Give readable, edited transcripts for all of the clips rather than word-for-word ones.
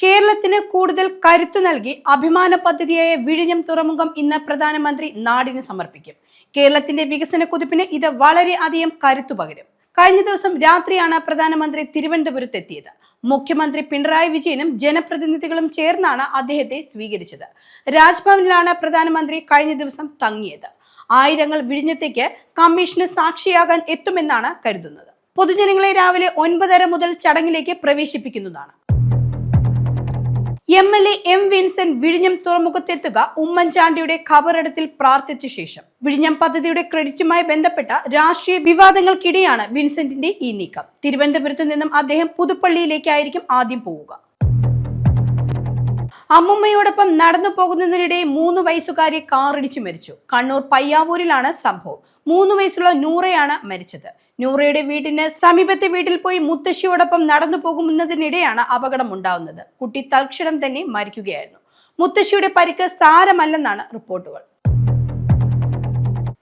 കേരളത്തിന് കൂടുതൽ കരുത്തു നൽകി അഭിമാന പദ്ധതിയായ വിഴിഞ്ഞം തുറമുഖം ഇന്ന് പ്രധാനമന്ത്രി നാടിന് സമർപ്പിക്കും. കേരളത്തിന്റെ വികസന കുതിപ്പിന് ഇത് വളരെ അധികം കരുത്തു പകരും. കഴിഞ്ഞ ദിവസം രാത്രിയാണ് പ്രധാനമന്ത്രി തിരുവനന്തപുരത്ത് എത്തിയത്. മുഖ്യമന്ത്രി പിണറായി വിജയനും ജനപ്രതിനിധികളും ചേർന്നാണ് അദ്ദേഹത്തെ സ്വീകരിച്ചത്. രാജ്ഭവനിലാണ് പ്രധാനമന്ത്രി കഴിഞ്ഞ ദിവസം തങ്ങിയത്. ആയിരങ്ങൾ വിഴിഞ്ഞത്തേക്ക് കമ്മീഷന് സാക്ഷിയാകാൻ എത്തുമെന്നാണ് കരുതുന്നത്. പൊതുജനങ്ങളെ രാവിലെ 9:30 മുതൽ ചടങ്ങിലേക്ക് പ്രവേശിപ്പിക്കുന്നതാണ്. MLA M. വിൻസെന്റ് വിഴിഞ്ഞം തുറമുഖത്തെത്തുക ഉമ്മൻചാണ്ടിയുടെ ഖബറടത്തിൽ പ്രാർത്ഥിച്ച ശേഷം. വിഴിഞ്ഞം പദ്ധതിയുടെ ക്രെഡിറ്റുമായി ബന്ധപ്പെട്ട രാഷ്ട്രീയ വിവാദങ്ങൾക്കിടെയാണ് വിൻസെന്റിന്റെ ഈ നീക്കം. തിരുവനന്തപുരത്ത് നിന്നും അദ്ദേഹം പുതുപ്പള്ളിയിലേക്കായിരിക്കും ആദ്യം പോവുക. അമ്മുമ്മയോടൊപ്പം നടന്നു പോകുന്നതിനിടെ 3 വയസ്സുകാരി കാറിടിച്ചു മരിച്ചു. കണ്ണൂർ പയ്യാവൂരിലാണ് സംഭവം. 3 വയസ്സുള്ള നൂറയാണ് മരിച്ചത്. നൂറയുടെ വീടിന് സമീപത്തെ വീട്ടിൽ പോയി മുത്തശ്ശിയോടൊപ്പം നടന്നു പോകുന്നതിനിടെയാണ് അപകടം ഉണ്ടാവുന്നത്. കുട്ടി തൽക്ഷണം തന്നെ മരിക്കുകയായിരുന്നു. മുത്തശ്ശിയുടെ പരിക്ക് സാരമല്ലെന്നാണ് റിപ്പോർട്ടുകൾ.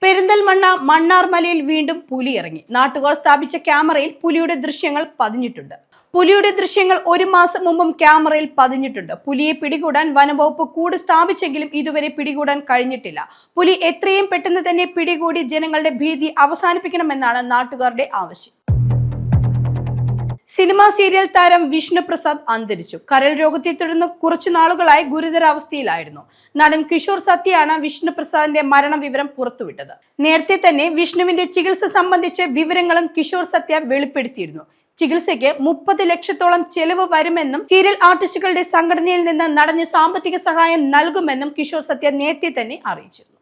പെരിന്തൽമണ്ണ മണ്ണാർമലയിൽ വീണ്ടും പുലി ഇറങ്ങി. നാട്ടുകാർ സ്ഥാപിച്ച ക്യാമറയിൽ പുലിയുടെ ദൃശ്യങ്ങൾ പതിഞ്ഞിട്ടുണ്ട്. പുലിയുടെ ദൃശ്യങ്ങൾ 1 മാസം മുമ്പും ക്യാമറയിൽ പതിഞ്ഞിട്ടുണ്ട്. പുലിയെ പിടികൂടാൻ വനംവകുപ്പ് കൂട് സ്ഥാപിച്ചെങ്കിലും ഇതുവരെ പിടികൂടാൻ കഴിഞ്ഞിട്ടില്ല. പുലി എത്രയും പെട്ടെന്ന് തന്നെ പിടികൂടി ജനങ്ങളുടെ ഭീതി അവസാനിപ്പിക്കണമെന്നാണ് നാട്ടുകാരുടെ ആവശ്യം. സിനിമാ സീരിയൽ താരം വിഷ്ണുപ്രസാദ് അന്തരിച്ചു. കരൾ രോഗത്തെ തുടർന്ന് കുറച്ചു നാളുകളായി ഗുരുതരാവസ്ഥയിലായിരുന്നു. നടൻ കിഷോർ സത്യയാണ് വിഷ്ണുപ്രസാദിന്റെ മരണവിവരം പുറത്തുവിട്ടത്. നേരത്തെ തന്നെ വിഷ്ണുവിന്റെ ചികിത്സ സംബന്ധിച്ച് വിവരങ്ങളും കിഷോർ സത്യ വെളിപ്പെടുത്തിയിരുന്നു. ചികിത്സയ്ക്ക് 30 ലക്ഷത്തോളം ചെലവ് വരുമെന്നും സീരിയൽ ആർട്ടിസ്റ്റുകളുടെ സംഘടനയിൽ നിന്ന് നടന് സാമ്പത്തിക സഹായം നൽകുമെന്നും കിഷോർ സത്യ നേരത്തെ തന്നെ അറിയിച്ചിരുന്നു.